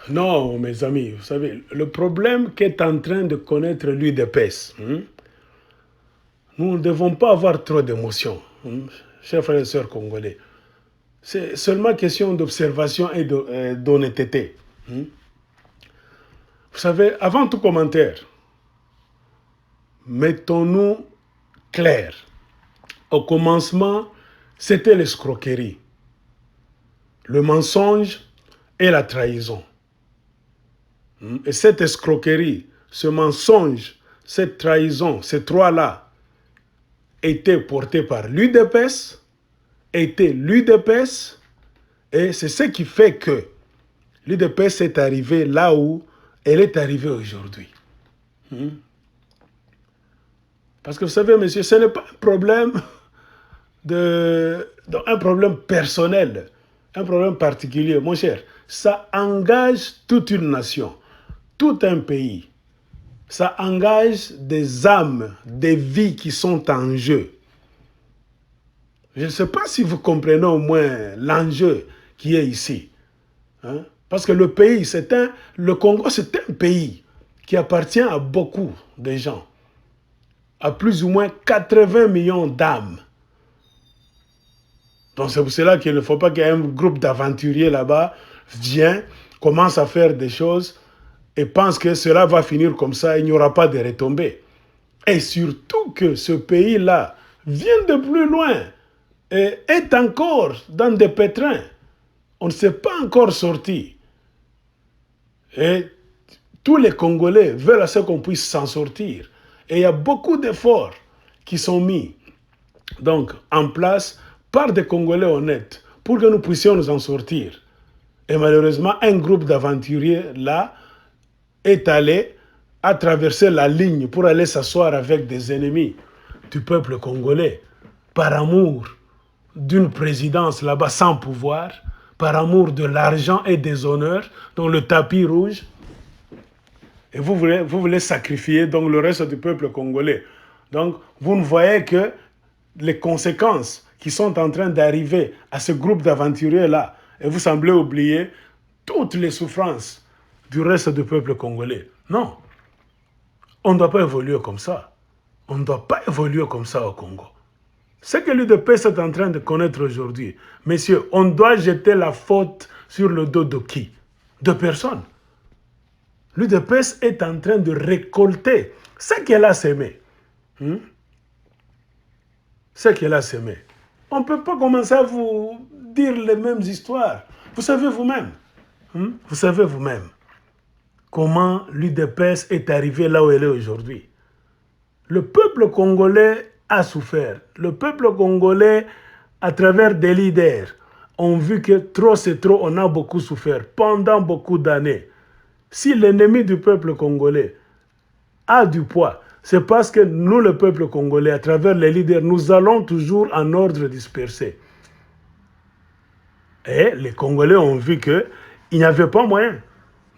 Non, mes amis, vous savez, le problème qu'est en train de connaître l'UDPS, nous ne devons pas avoir trop d'émotions, chers frères et sœurs congolais. C'est seulement question d'observation et d'honnêteté. Vous savez, avant tout commentaire, mettons-nous clairs. Au commencement, c'était l'escroquerie, le mensonge et la trahison. Et cette escroquerie, ce mensonge, cette trahison, ces trois-là, étaient portés par l'UDPS, étaient l'UDPS, et c'est ce qui fait que l'UDPS est arrivée là où elle est arrivée aujourd'hui. Parce que vous savez, monsieur, ce n'est pas un problème un problème personnel, un problème particulier, mon cher. Ça engage toute une nation, tout un pays. Ça engage des âmes, des vies qui sont en jeu. Je ne sais pas si vous comprenez au moins l'enjeu qui est ici. Parce que le Congo, c'est un pays qui appartient à beaucoup de gens, à plus ou moins 80 millions d'âmes. Donc c'est pour cela qu'il ne faut pas qu'un groupe d'aventuriers là-bas vienne, commence à faire des choses et pense que cela va finir comme ça, il n'y aura pas de retombées. Et surtout que ce pays-là vient de plus loin et est encore dans des pétrins. On ne s'est pas encore sorti. Et tous les Congolais veulent à ce qu'on puisse s'en sortir. Et il y a beaucoup d'efforts qui sont mis donc en place par des Congolais honnêtes pour que nous puissions nous en sortir. Et malheureusement, un groupe d'aventuriers là est allé à traverser la ligne pour aller s'asseoir avec des ennemis du peuple congolais par amour d'une présidence là-bas sans pouvoir, par amour de l'argent et des honneurs, donc le tapis rouge. Et vous voulez sacrifier donc le reste du peuple congolais. Donc vous ne voyez que les conséquences qui sont en train d'arriver à ce groupe d'aventuriers-là. Et vous semblez oublier toutes les souffrances du reste du peuple congolais. Non, on ne doit pas évoluer comme ça. On ne doit pas évoluer comme ça au Congo. Ce que l'UDPS est en train de connaître aujourd'hui, messieurs, on doit jeter la faute sur le dos de qui? De personne. L'UDPS est en train de récolter ce qu'elle a semé. Ce qu'elle a semé. On ne peut pas commencer à vous dire les mêmes histoires. Vous savez vous-même. Vous savez vous-même comment l'UDPS est arrivée là où elle est aujourd'hui. Le peuple congolais a souffert. Le peuple congolais, à travers des leaders, ont vu que trop c'est trop, on a beaucoup souffert pendant beaucoup d'années. Si l'ennemi du peuple congolais a du poids, c'est parce que nous, le peuple congolais, à travers les leaders, nous allons toujours en ordre dispersé. Et les Congolais ont vu qu'il n'y avait pas moyen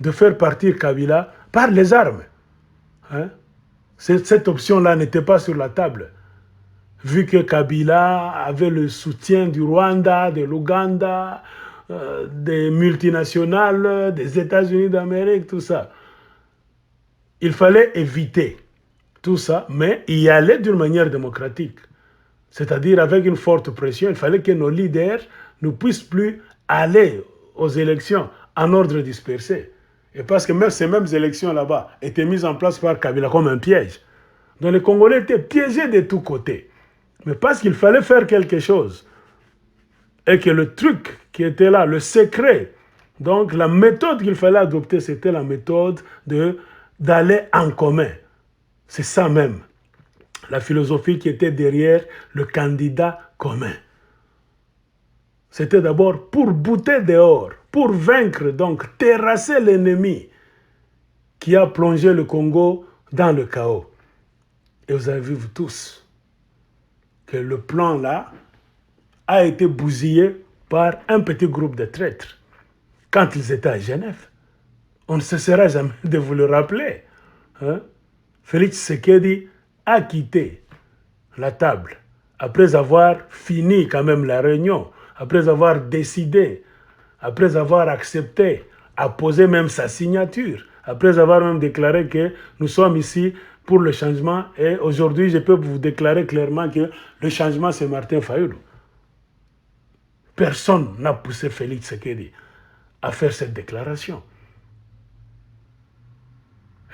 de faire partir Kabila par les armes. Cette option-là n'était pas sur la table. Vu que Kabila avait le soutien du Rwanda, de l'Ouganda, des multinationales, des États-Unis d'Amérique, tout ça. Il fallait éviter tout ça, mais y aller d'une manière démocratique. C'est-à-dire avec une forte pression, il fallait que nos leaders ne puissent plus aller aux élections en ordre dispersé. Et parce que même ces mêmes élections là-bas étaient mises en place par Kabila comme un piège. Donc les Congolais étaient piégés de tous côtés. Mais parce qu'il fallait faire quelque chose. Et que le truc qui était là, le secret, donc la méthode qu'il fallait adopter, c'était la méthode d'aller en commun. C'est ça même, la philosophie qui était derrière le candidat commun. C'était d'abord pour bouter dehors, pour vaincre, donc terrasser l'ennemi qui a plongé le Congo dans le chaos. Et vous avez vu, vous tous, que le plan là a été bousillé par un petit groupe de traîtres quand ils étaient à Genève. On ne cessera jamais de vous le rappeler. Félix Tshisekedi a quitté la table après avoir fini quand même la réunion, après avoir décidé, après avoir accepté a posé même sa signature, après avoir même déclaré que nous sommes ici pour le changement. Et aujourd'hui, je peux vous déclarer clairement que le changement, c'est Martin Fayulu. Personne n'a poussé Félix Tshisekedi à faire cette déclaration.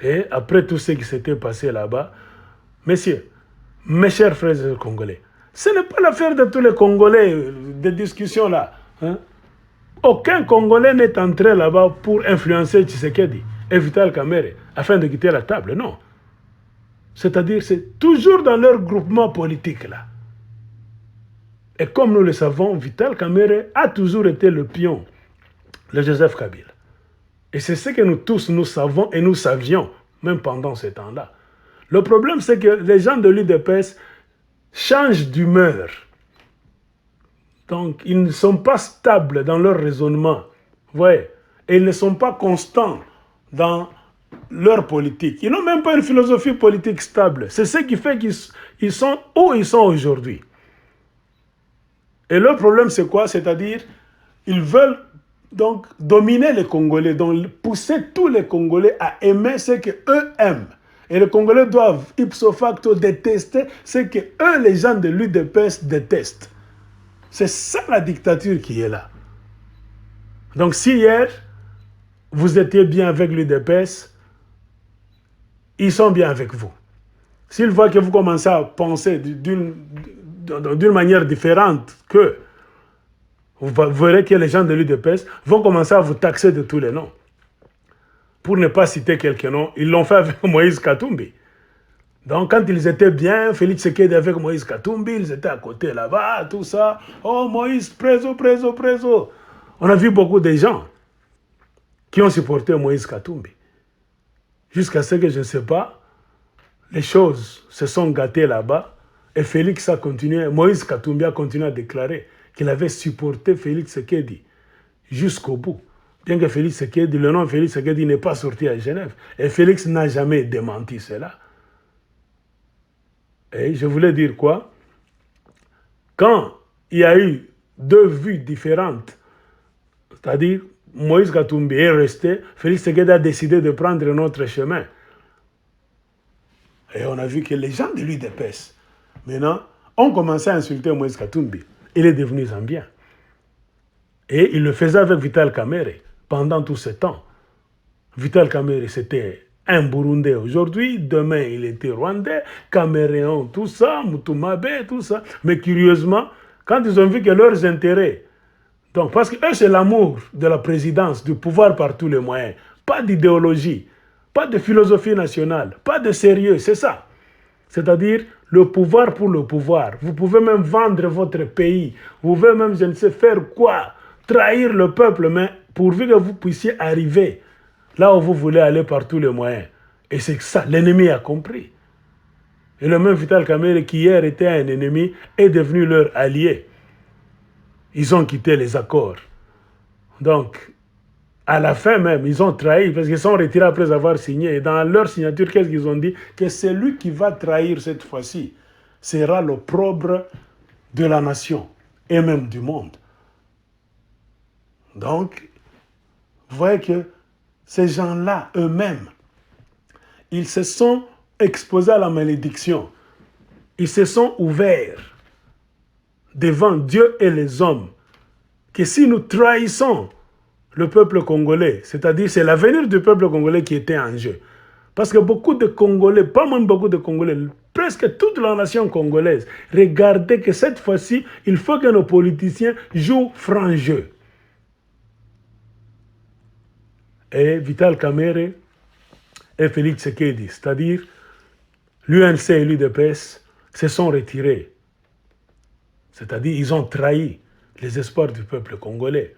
Et après tout ce qui s'était passé là-bas, messieurs, mes chers frères et congolais, ce n'est pas l'affaire de tous les Congolais, des discussions là. Hein? Aucun Congolais n'est entré là-bas pour influencer Tshisekedi et Vital Kamerhe afin de quitter la table, non. C'est-à-dire, c'est toujours dans leur groupement politique là. Et comme nous le savons, Vital Kamerhe a toujours été le pion de Joseph Kabila. Et c'est ce que nous tous, nous savons et nous savions, même pendant ce temps-là. Le problème, c'est que les gens de l'UDPS changent d'humeur. Donc, ils ne sont pas stables dans leur raisonnement. Vous voyez? Et ils ne sont pas constants dans leur politique. Ils n'ont même pas une philosophie politique stable. C'est ce qui fait qu'ils sont où ils sont aujourd'hui. Et leur problème, c'est quoi? C'est-à-dire, ils veulent donc dominer les Congolais, donc pousser tous les Congolais à aimer ce qu'eux aiment. Et les Congolais doivent ipso facto détester ce que eux, les gens de l'UDPS, détestent. C'est ça la dictature qui est là. Donc si hier, vous étiez bien avec l'UDPS, ils sont bien avec vous. S'ils voient que vous commencez à penser d'une manière différente qu'eux, vous verrez que les gens de l'UDPS vont commencer à vous taxer de tous les noms. Pour ne pas citer quelques noms, ils l'ont fait avec Moïse Katumbi. Donc quand ils étaient bien, Félix Tshisekedi avec Moïse Katumbi, ils étaient à côté là-bas, tout ça. Oh Moïse, preso, preso, preso. On a vu beaucoup de gens qui ont supporté Moïse Katumbi. Jusqu'à ce que, je ne sais pas, les choses se sont gâtées là-bas et Félix a continué, Moïse Katumbi a continué à déclarer qu'il avait supporté Félix Tshisekedi jusqu'au bout. Bien que Félix Tshisekedi, le nom de Félix Tshisekedi n'est pas sorti à Genève. Et Félix n'a jamais démenti cela. Et je voulais dire quoi? Quand il y a eu deux vues différentes, c'est-à-dire Moïse Katumbi est resté, Félix Tshisekedi a décidé de prendre un autre chemin. Et on a vu que les gens de l'UDPS, maintenant, ont commencé à insulter Moïse Katumbi. Il est devenu zambien. Et il le faisait avec Vital Kamerhe pendant tout ce temps. Vital Kamerhe, c'était un Burundais aujourd'hui, demain il était Rwandais, Caméréen, tout ça, Mutumabe, tout ça. Mais curieusement, quand ils ont vu que leurs intérêts, donc parce que eux c'est l'amour de la présidence, du pouvoir par tous les moyens, pas d'idéologie, pas de philosophie nationale, pas de sérieux, c'est ça. C'est-à-dire le pouvoir pour le pouvoir. Vous pouvez même vendre votre pays, vous pouvez même, je ne sais faire quoi, trahir le peuple, mais pourvu que vous puissiez arriver là où vous voulez aller par tous les moyens. Et c'est ça, l'ennemi a compris. Et le même Vital Kamerhe qui hier était un ennemi est devenu leur allié. Ils ont quitté les accords. Donc, à la fin même, ils ont trahi parce qu'ils sont retirés après avoir signé. Et dans leur signature, qu'est-ce qu'ils ont dit? Que celui qui va trahir cette fois-ci sera l'opprobre de la nation et même du monde. Donc, vous voyez que ces gens-là, eux-mêmes, ils se sont exposés à la malédiction. Ils se sont ouverts devant Dieu et les hommes. Que si nous trahissons le peuple congolais, c'est-à-dire c'est l'avenir du peuple congolais qui était en jeu. Parce que beaucoup de Congolais, pas même beaucoup de Congolais, presque toute la nation congolaise, regardez que cette fois-ci, il faut que nos politiciens jouent franc jeu. Et Vital Kamerhe et Félix Tshisekedi, c'est-à-dire l'UNC et l'UDPS, se sont retirés. C'est-à-dire ils ont trahi les espoirs du peuple congolais.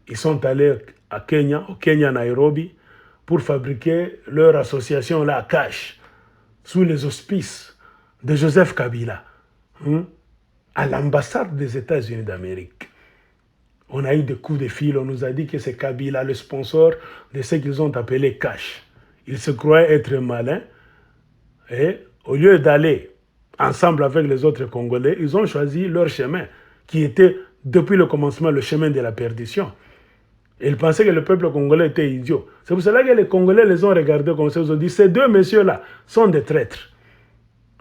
Ils sont allés à Kenya, au Kenya, Nairobi, pour fabriquer leur association là, cash, sous les auspices de Joseph Kabila, à l'ambassade des États-Unis d'Amérique. On a eu des coups de fil, on nous a dit que c'est Kabila, le sponsor de ce qu'ils ont appelé cash. Ils se croyaient être malins et au lieu d'aller ensemble avec les autres Congolais, ils ont choisi leur chemin, qui était depuis le commencement le chemin de la perdition. Et ils pensaient que le peuple congolais était idiot. C'est pour cela que les Congolais les ont regardés comme ça. Ils ont dit, ces deux messieurs-là sont des traîtres.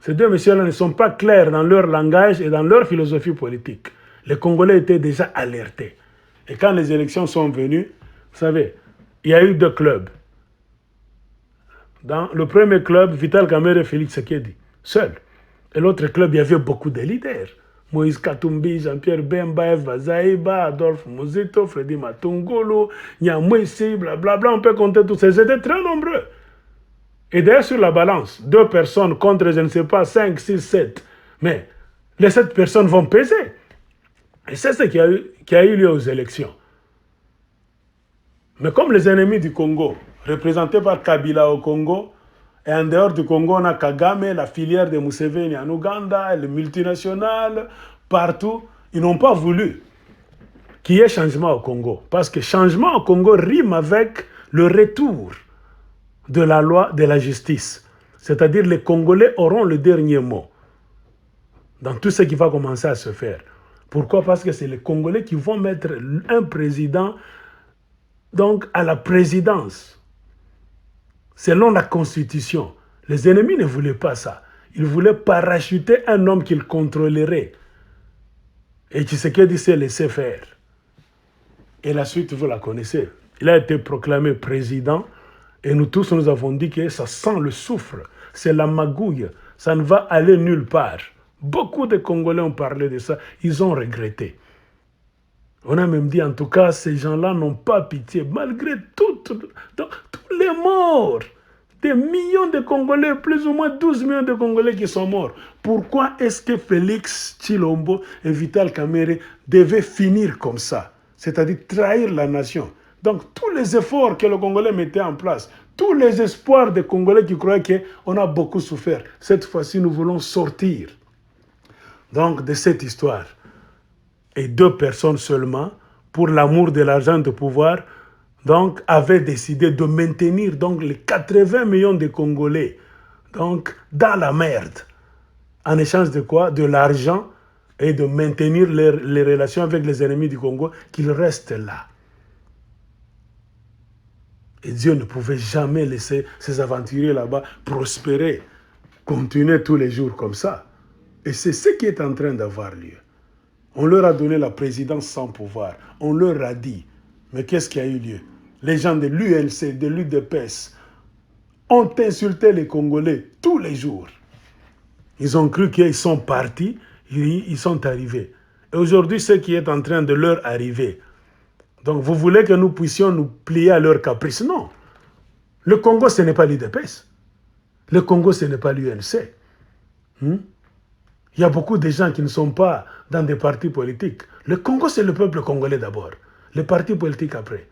Ces deux messieurs-là ne sont pas clairs dans leur langage et dans leur philosophie politique. Les Congolais étaient déjà alertés. Et quand les élections sont venues, vous savez, il y a eu deux clubs. Dans le premier club, Vital Kamerhe et Félix Tshisekedi, seuls. Et l'autre club, il y avait beaucoup de leaders. Moïse Katumbi, Jean-Pierre Bemba, Eva Zaïba, Adolphe Mozito, Freddy Matungulu, Nyamwisi, blablabla, on peut compter tous ces. Ils étaient très nombreux. Et d'ailleurs, sur la balance, deux personnes contre, je ne sais pas, 5, 6, 7. Mais les 7 personnes vont peser. Et c'est ce qui a eu lieu aux élections. Mais comme les ennemis du Congo, représentés par Kabila au Congo, et en dehors du Congo, on a Kagame, la filière de Museveni en Ouganda, les multinationales, partout, ils n'ont pas voulu qu'il y ait changement au Congo. Parce que changement au Congo rime avec le retour de la loi de la justice. C'est-à-dire les Congolais auront le dernier mot dans tout ce qui va commencer à se faire. Pourquoi? Parce que c'est les Congolais qui vont mettre un président donc à la présidence. Selon la Constitution, les ennemis ne voulaient pas ça. Ils voulaient parachuter un homme qu'ils contrôleraient. Et Tshisekedi s'est laissé faire. Et la suite, vous la connaissez. Il a été proclamé président. Et nous tous, nous avons dit que ça sent le soufre. C'est la magouille. Ça ne va aller nulle part. Beaucoup de Congolais ont parlé de ça. Ils ont regretté. On a même dit, en tout cas, ces gens-là n'ont pas pitié, malgré tous les morts. Des millions de Congolais, plus ou moins 12 millions de Congolais qui sont morts. Pourquoi est-ce que Félix Tshilombo et Vital Kamerhe devaient finir comme ça? C'est-à-dire trahir la nation. Donc, tous les efforts que le Congolais mettait en place, tous les espoirs des Congolais qui croyaient qu'on a beaucoup souffert, cette fois-ci, nous voulons sortir donc de cette histoire. Et 2 personnes seulement, pour l'amour de l'argent, de pouvoir, donc, avaient décidé de maintenir donc, les 80 millions de Congolais donc, dans la merde. En échange de quoi? De l'argent et de maintenir les relations avec les ennemis du Congo, qu'ils restent là. Et Dieu ne pouvait jamais laisser ces aventuriers là-bas prospérer, continuer tous les jours comme ça. Et c'est ce qui est en train d'avoir lieu. On leur a donné la présidence sans pouvoir. On leur a dit, mais qu'est-ce qui a eu lieu? Les gens de l'UNC, de l'UDPS, ont insulté les Congolais tous les jours. Ils ont cru qu'ils sont partis, ils sont arrivés. Et aujourd'hui, ce qui est en train de leur arriver. Donc, vous voulez que nous puissions nous plier à leur caprice? Non. Le Congo, ce n'est pas l'UDPS. Le Congo, ce n'est pas l'UNC. Il y a beaucoup de gens qui ne sont pas dans des partis politiques. Le Congo, c'est le peuple congolais d'abord. Les partis politiques après.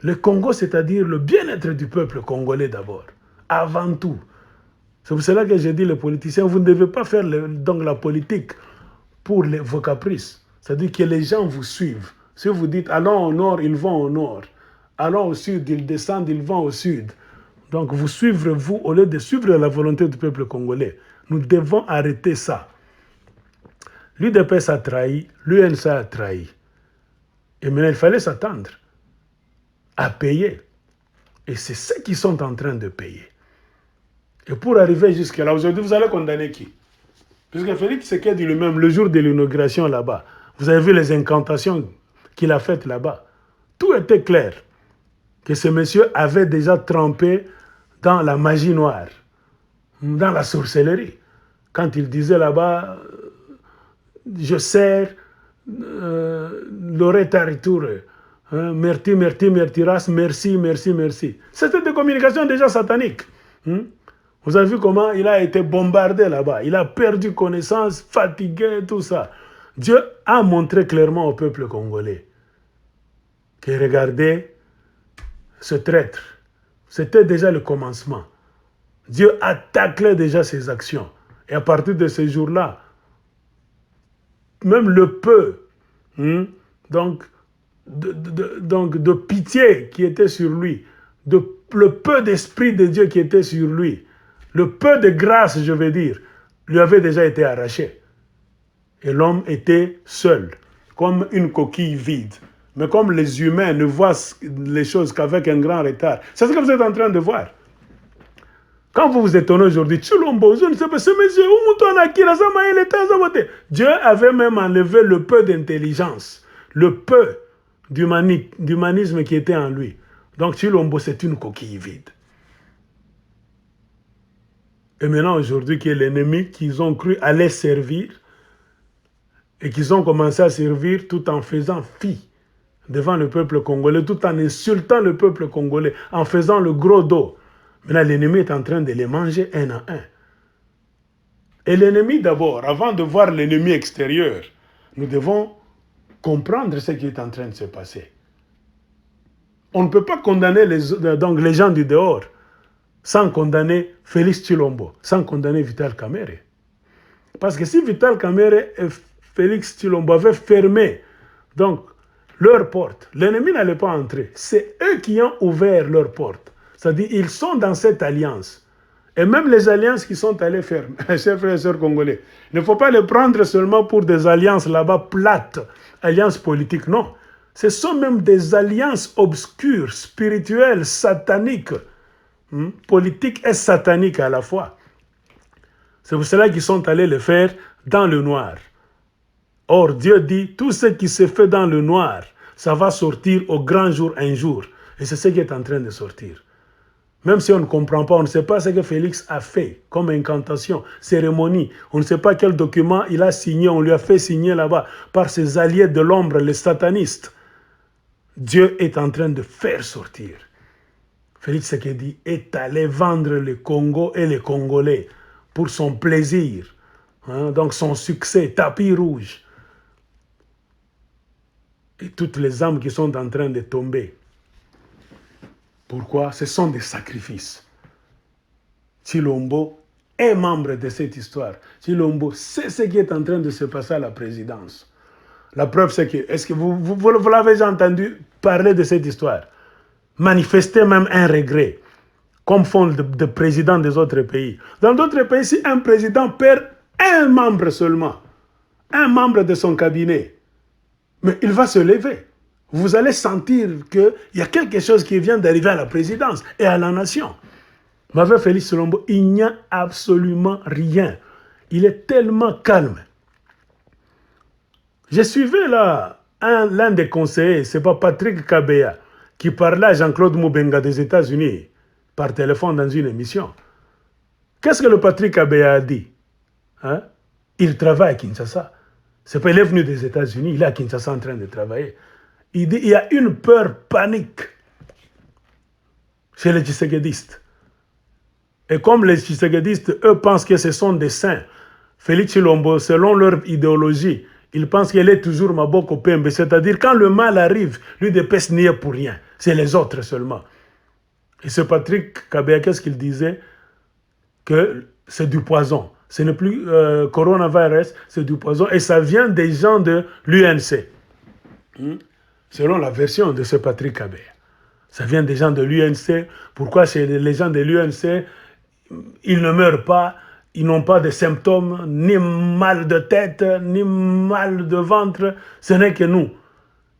Le Congo, c'est-à-dire le bien-être du peuple congolais d'abord. Avant tout. C'est pour cela que j'ai dit, les politiciens, vous ne devez pas faire donc la politique pour vos caprices. C'est-à-dire que les gens vous suivent. Si vous dites, allons au nord, ils vont au nord. Allons au sud, ils descendent, ils vont au sud. Donc vous suivez, vous, au lieu de suivre la volonté du peuple congolais. Nous devons arrêter ça. L'UDPS a trahi, l'UNC a trahi. Et maintenant, il fallait s'attendre à payer. Et c'est ce qu'ils sont en train de payer. Et pour arriver jusque-là, aujourd'hui, vous allez condamner qui? Puisque Félix Tshisekedi lui-même, le jour de l'inauguration là-bas, vous avez vu les incantations qu'il a faites là-bas. Tout était clair. Que ce monsieur avait déjà trempé dans la magie noire, dans la sorcellerie. Quand il disait là-bas, je sers l'oreille tariture, merci, merci, mertiras, merci, merci, merci. C'était des communications déjà sataniques. Vous avez vu comment il a été bombardé là-bas. Il a perdu connaissance, fatigué, tout ça. Dieu a montré clairement au peuple congolais que regardez, ce traître, c'était déjà le commencement. Dieu a taclé déjà ses actions. Et à partir de ce jour-là, même le peu donc de pitié qui était sur lui, le peu d'esprit de Dieu qui était sur lui, le peu de grâce, je veux dire, lui avait déjà été arraché. Et l'homme était seul, comme une coquille vide. Mais comme les humains ne voient les choses qu'avec un grand retard, c'est ce que vous êtes en train de voir. Quand vous vous étonnez aujourd'hui, Tshilombo, je ne sais pas, ce monsieur, Dieu avait même enlevé le peu d'intelligence, le peu d'humanisme qui était en lui. Donc Tshilombo, c'est une coquille vide. Et maintenant, aujourd'hui, qui est l'ennemi qu'ils ont cru aller servir, et qu'ils ont commencé à servir tout en faisant fi devant le peuple congolais, tout en insultant le peuple congolais, en faisant le gros dos. Maintenant, l'ennemi est en train de les manger un à un. Et l'ennemi d'abord, avant de voir l'ennemi extérieur, nous devons comprendre ce qui est en train de se passer. On ne peut pas condamner les gens du dehors sans condamner Félix Tshilombo, sans condamner Vital Kamerhe. Parce que si Vital Kamerhe et Félix Tshilombo avaient fermé donc leurs portes, l'ennemi n'allait pas entrer. C'est eux qui ont ouvert leurs portes. C'est-à-dire ils sont dans cette alliance. Et même les alliances qui sont allées faire, chers frères et sœurs congolais, il ne faut pas les prendre seulement pour des alliances là-bas plates, alliances politiques, non. Ce sont même des alliances obscures, spirituelles, sataniques, politiques et sataniques à la fois. C'est pour cela qu'ils sont allés le faire dans le noir. Or, Dieu dit, tout ce qui se fait dans le noir, ça va sortir au grand jour un jour. Et c'est ce qui est en train de sortir. Même si on ne comprend pas, on ne sait pas ce que Félix a fait comme incantation, cérémonie. On ne sait pas quel document il a signé, on lui a fait signer là-bas par ses alliés de l'ombre, les satanistes. Dieu est en train de faire sortir. Félix Tshisekedi est allé vendre le Congo et les Congolais pour son plaisir. Donc son succès, tapis rouge. Et toutes les âmes qui sont en train de tomber. Pourquoi? Ce sont des sacrifices. Tshilombo est membre de cette histoire. Tshilombo sait ce qui est en train de se passer à la présidence. La preuve, c'est que, est-ce que vous l'avez déjà entendu parler de cette histoire? Manifester même un regret, comme font des présidents des autres pays. Dans d'autres pays, si un président perd un membre seulement, un membre de son cabinet, mais il va se lever. Vous allez sentir qu'il y a quelque chose qui vient d'arriver à la présidence et à la nation. Mais avec Félix Tshilombo, il n'y a absolument rien. Il est tellement calme. Je suivais là l'un des conseillers, c'est pas Patrick Kabeya, qui parlait à Jean-Claude Moubenga des États-Unis par téléphone dans une émission. Qu'est-ce que le Patrick Kabeya a dit? Il travaille à Kinshasa. C'est pas, il est venu des États-Unis, il est à Kinshasa en train de travailler. Il dit il y a une peur panique chez les Tshisekedistes. Et comme les Tshisekedistes, eux, pensent que ce sont des saints, Félix Tshilombo, selon leur idéologie, ils pensent qu'il est toujours Maboko Pembe. C'est-à-dire, quand le mal arrive, lui ne pèse nier pour rien. C'est les autres seulement. Et ce Patrick Kabeya, qu'est-ce qu'il disait? Que c'est du poison. Ce n'est plus coronavirus, c'est du poison. Et ça vient des gens de l'UNC. Selon la version de ce Patrick Kabeya. Ça vient des gens de l'UNC. Pourquoi chez les gens de l'UNC, ils ne meurent pas, ils n'ont pas de symptômes, ni mal de tête, ni mal de ventre. Ce n'est que nous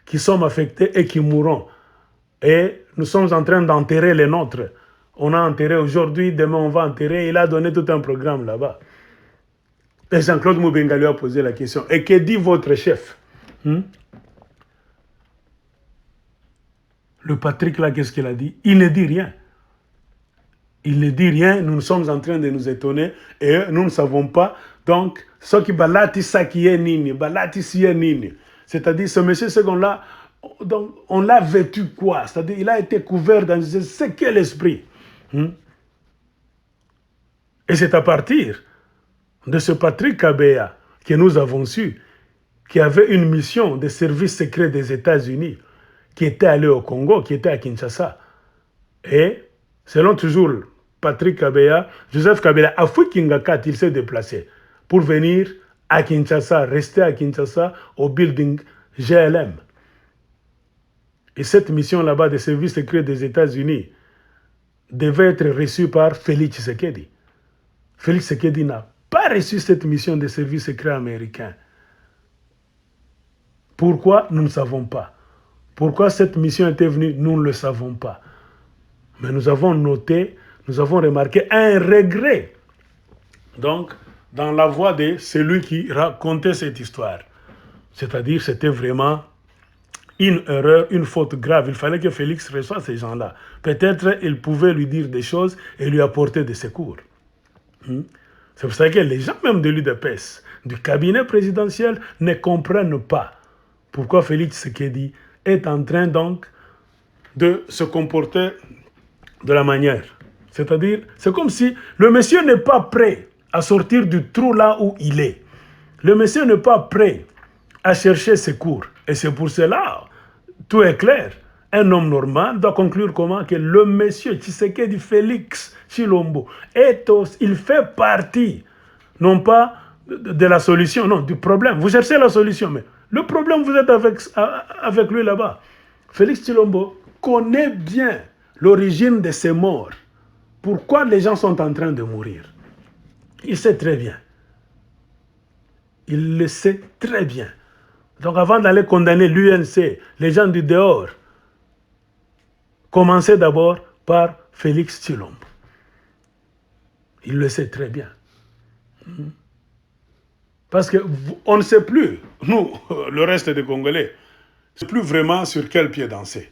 qui sommes affectés et qui mourrons. Et nous sommes en train d'enterrer les nôtres. On a enterré aujourd'hui, demain on va enterrer. Il a donné tout un programme là-bas. Et Jean-Claude Moubenga lui a posé la question. Et que dit votre chef? Le Patrick là, qu'est-ce qu'il a dit? Il ne dit rien. Il ne dit rien, nous sommes en train de nous étonner et nous ne savons pas. Donc, ce qui balati sakiye nini, balati siye nini. C'est-à-dire, ce monsieur, ce qu'on l'a, donc, on l'a vêtu quoi? C'est-à-dire, il a été couvert dans ce qu'est l'esprit. Et c'est à partir de ce Patrick Kabeya que nous avons su qu'il avait une mission de service secret des États-Unis qui était allé au Congo, qui était à Kinshasa. Et, selon toujours Patrick Kabeya, Joseph Kabila, à Fukingakat, il s'est déplacé pour venir à Kinshasa, rester à Kinshasa au building GLM. Et cette mission là-bas des services secrets des États-Unis devait être reçue par Félix Tshisekedi. Félix Tshisekedi n'a pas reçu cette mission des services secrets américains. Pourquoi? Nous ne savons pas. Pourquoi cette mission était venue, nous ne le savons pas. Mais nous avons noté, nous avons remarqué un regret. Donc, dans la voix de celui qui racontait cette histoire. C'est-à-dire, c'était vraiment une erreur, une faute grave. Il fallait que Félix reçoive ces gens-là. Peut-être il pouvait lui dire des choses et lui apporter des secours. C'est pour ça que les gens même de l'UDPS, du cabinet présidentiel, ne comprennent pas pourquoi Félix Tshisekedi est en train donc de se comporter de la manière. C'est-à-dire, c'est comme si le monsieur n'est pas prêt à sortir du trou là où il est. Le monsieur n'est pas prêt à chercher secours. Et c'est pour cela, tout est clair. Un homme normal doit conclure comment que le monsieur Tshisekedi Félix Tshilombo il fait partie, non pas de la solution, non, du problème. Vous cherchez la solution, mais le problème, vous êtes avec lui là-bas. Félix Tshilombo connaît bien l'origine de ces morts. Pourquoi les gens sont en train de mourir? Il sait très bien. Il le sait très bien. Donc avant d'aller condamner l'UNC, les gens du dehors, commencez d'abord par Félix Tshilombo. Il le sait très bien. Parce qu'on ne sait plus, nous, le reste des Congolais, ne sait plus vraiment sur quel pied danser.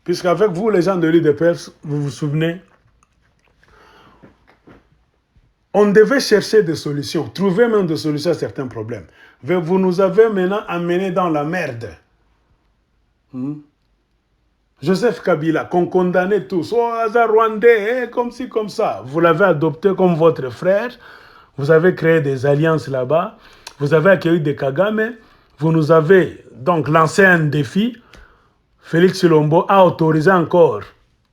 Puisqu'avec vous, les gens de l'UDPS, vous vous souvenez, on devait chercher des solutions, trouver même des solutions à certains problèmes. Vous nous avez maintenant amenés dans la merde. Joseph Kabila, qu'on condamnait tous, oh, hasard rwandais, comme ci, comme ça. Vous l'avez adopté comme votre frère, vous avez créé des alliances là-bas, vous avez accueilli des Kagame, vous nous avez donc lancé un défi. Félix Tshilombo a autorisé encore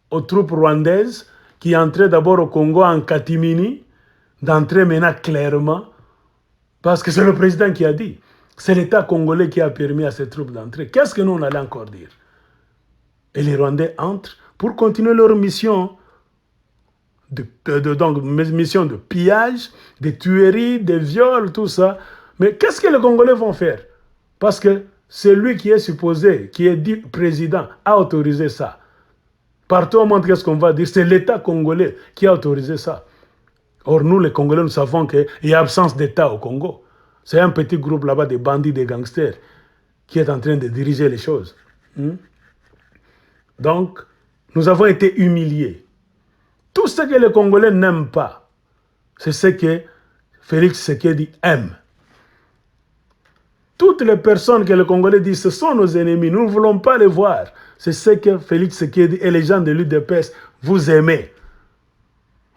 aux troupes rwandaises qui entraient d'abord au Congo en catimini, d'entrer maintenant clairement, parce que c'est le président qui a dit. C'est l'État congolais qui a permis à ces troupes d'entrer. Qu'est-ce que nous on allait encore dire? Et les Rwandais entrent pour continuer leur mission, donc mission de pillage, de tueries, de viols, tout ça. Mais qu'est-ce que les Congolais vont faire? Parce que c'est lui qui est supposé, qui est dit président, a autorisé ça. Partout au monde, qu'est-ce qu'on va dire? C'est l'État congolais qui a autorisé ça. Or, nous, les Congolais, nous savons qu'il y a absence d'État au Congo. C'est un petit groupe là-bas de bandits, de gangsters, qui est en train de diriger les choses. Donc, nous avons été humiliés. Tout ce que les Congolais n'aiment pas, c'est ce que Félix Tshisekedi aime. Toutes les personnes que les Congolais disent, ce sont nos ennemis, nous ne voulons pas les voir. C'est ce que Félix Tshisekedi et les gens de l'UDPS vous aimez.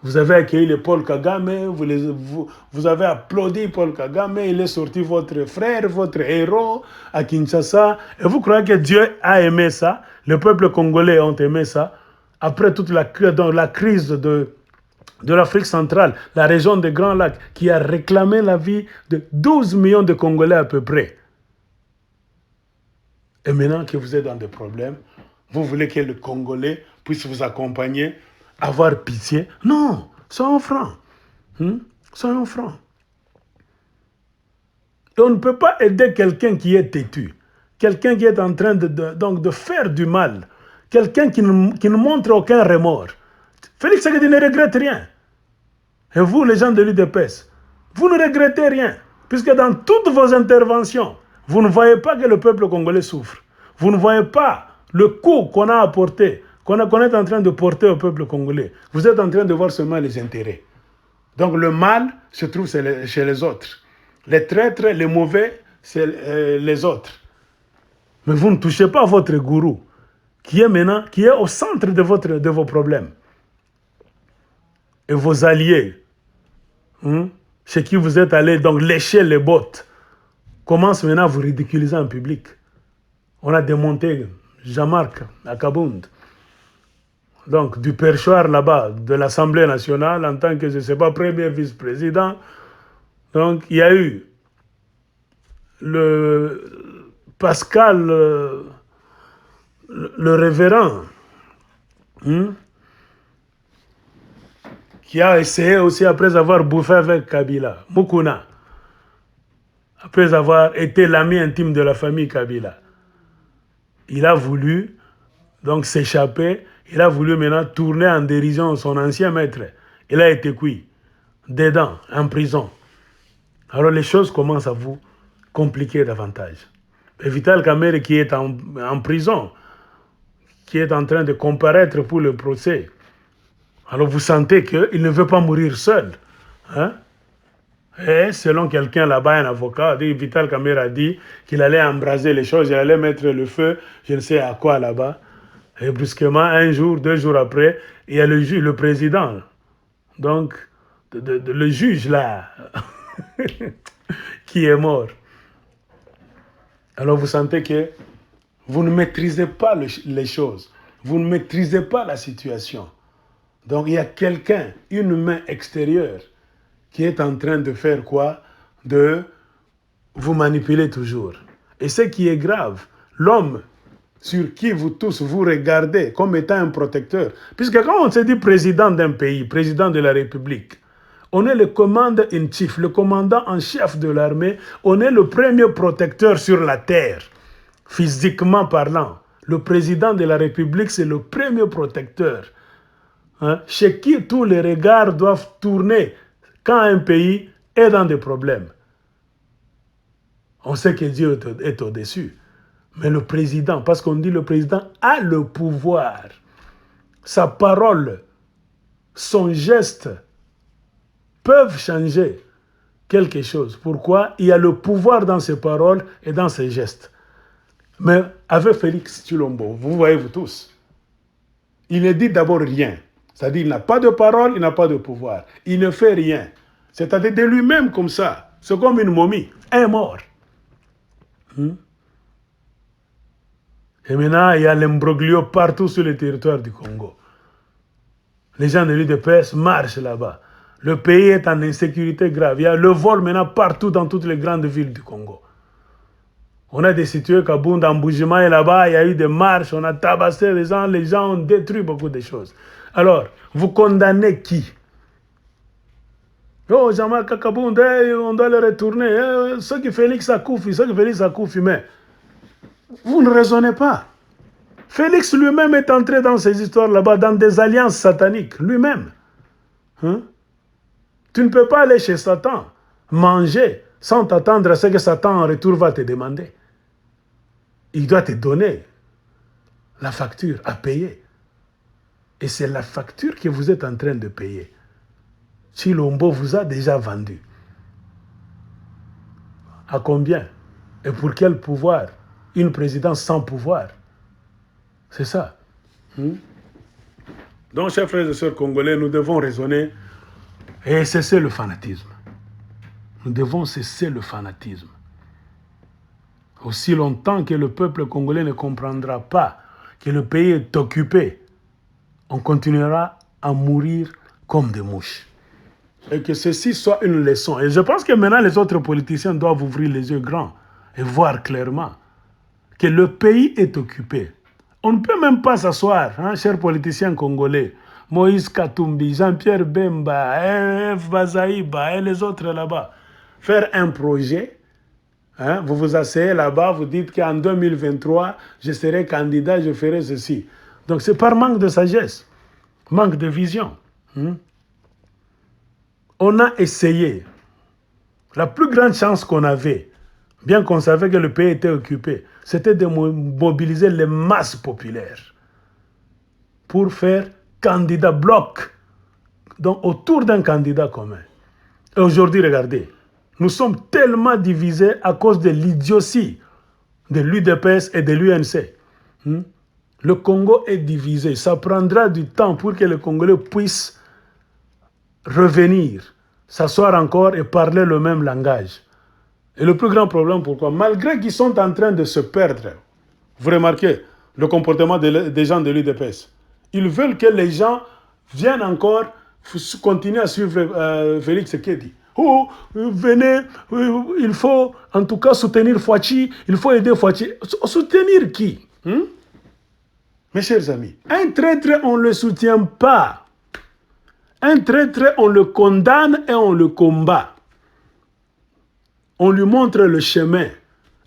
Vous avez accueilli le Paul Kagame, vous avez applaudi Paul Kagame, il est sorti votre frère, votre héros à Kinshasa. Et vous croyez que Dieu a aimé ça? Le peuple congolais a aimé ça? Après toute la crise de l'Afrique centrale, la région des Grands Lacs, qui a réclamé la vie de 12 millions de Congolais à peu près. Et maintenant que vous êtes dans des problèmes, vous voulez que le Congolais puisse vous accompagner, avoir pitié? Non, soyons francs. Soyons francs. Et on ne peut pas aider quelqu'un qui est têtu, quelqu'un qui est en train de faire du mal, quelqu'un qui ne montre aucun remords. Félix Tshisekedi ne regrette rien. Et vous, les gens de l'UDPS, vous ne regrettez rien, puisque dans toutes vos interventions, vous ne voyez pas que le peuple congolais souffre. Vous ne voyez pas le coup qu'on a apporté, qu'on est en train de porter au peuple congolais. Vous êtes en train de voir seulement les intérêts. Donc le mal se trouve chez les autres. Les traîtres, les mauvais, c'est les autres. Mais vous ne touchez pas votre gourou, qui est au centre de vos problèmes. Et vos alliés, chez qui vous êtes allés donc lécher les bottes, commencent maintenant à vous ridiculiser en public. On a démonté Jean-Marc à Kabound. Donc, du perchoir là-bas, de l'Assemblée nationale, en tant que, je ne sais pas, premier vice-président. Donc, il y a eu le Pascal, le révérend, qui a essayé aussi, après avoir bouffé avec Kabila, Mukuna, après avoir été l'ami intime de la famille Kabila. il a voulu donc s'échapper, il a voulu maintenant tourner en dérision son ancien maître. Il a été cuit, dedans, en prison. Alors les choses commencent à vous compliquer davantage. Et Vital Kamerhe qui est en prison, qui est en train de comparaître pour le procès, alors vous sentez qu'il ne veut pas mourir seul. Hein? Et selon quelqu'un là-bas, un avocat, Vital Kamerhe a dit qu'il allait embraser les choses, il allait mettre le feu, je ne sais à quoi là-bas. Et brusquement, un jour, 2 jours après, il y a le président, donc le juge là, qui est mort. Alors vous sentez que vous ne maîtrisez pas les choses, vous ne maîtrisez pas la situation. Donc il y a quelqu'un, une main extérieure, qui est en train de faire quoi? De vous manipuler toujours. Et ce qui est grave, l'homme sur qui vous tous vous regardez comme étant un protecteur, puisque quand on se dit président d'un pays, président de la République, on est le commandant in chief, le commandant en chef de l'armée, on est le premier protecteur sur la terre, physiquement parlant. Le président de la République, c'est le premier protecteur, hein, chez qui tous les regards doivent tourner quand un pays est dans des problèmes. On sait que Dieu est au-dessus. Mais le président, parce qu'on dit le président a le pouvoir, sa parole, son geste peuvent changer quelque chose. Pourquoi? Il y a le pouvoir dans ses paroles et dans ses gestes. Mais avec Félix Tshilombo, vous voyez vous tous, il ne dit d'abord rien. C'est-à-dire qu'il n'a pas de parole, il n'a pas de pouvoir. Il ne fait rien. C'est-à-dire de lui-même comme ça. C'est comme une momie, un mort. Et maintenant, il y a l'imbroglio partout sur le territoire du Congo. Les gens de l'UDPS marchent là-bas. Le pays est en insécurité grave. Il y a le vol maintenant partout dans toutes les grandes villes du Congo. On a des situés Kabunda, en Boujima et là-bas, il y a eu des marches, on a tabassé les gens ont détruit beaucoup de choses. Alors, vous condamnez qui? Oh, Jean-Marc Kabunda, on doit le retourner. Ceux qui Félix Akoufi, mais vous ne raisonnez pas. Félix lui-même est entré dans ces histoires là-bas, dans des alliances sataniques, lui-même. Hein? Tu ne peux pas aller chez Satan, manger, sans t'attendre à ce que Satan en retour va te demander. Il doit te donner la facture à payer. Et c'est la facture que vous êtes en train de payer. Tshilombo vous a déjà vendu. À combien? Et pour quel pouvoir? Une présidence sans pouvoir. C'est ça. Donc, chers frères et sœurs congolais, nous devons raisonner et cesser le fanatisme. Nous devons cesser le fanatisme. Aussi longtemps que le peuple congolais ne comprendra pas que le pays est occupé, on continuera à mourir comme des mouches. Et que ceci soit une leçon. Et je pense que maintenant les autres politiciens doivent ouvrir les yeux grands et voir clairement que le pays est occupé. On ne peut même pas s'asseoir, hein, chers politiciens congolais, Moïse Katumbi, Jean-Pierre Bemba, F. Bazaïba et les autres là-bas, faire un projet. Hein, vous vous asseyez là-bas, vous dites qu'en 2023, je serai candidat, je ferai ceci. Donc c'est par manque de sagesse, manque de vision. On a essayé. La plus grande chance qu'on avait, bien qu'on savait que le pays était occupé, c'était de mobiliser les masses populaires pour faire candidat bloc, donc autour d'un candidat commun. Et aujourd'hui, regardez, nous sommes tellement divisés à cause de l'idiotie de l'UDPS et de l'UNC. Le Congo est divisé. Ça prendra du temps pour que les Congolais puissent revenir, s'asseoir encore et parler le même langage. Et le plus grand problème, pourquoi? Malgré qu'ils sont en train de se perdre, vous remarquez le comportement des gens de l'UDPS. Ils veulent que les gens viennent encore continuer à suivre Félix Tshisekedi. Oh, venez, il faut en tout cas soutenir Fouachi, il faut aider Fouachi. Soutenir qui? Mes chers amis, un traître, on ne le soutient pas. Un traître, on le condamne et on le combat. On lui montre le chemin.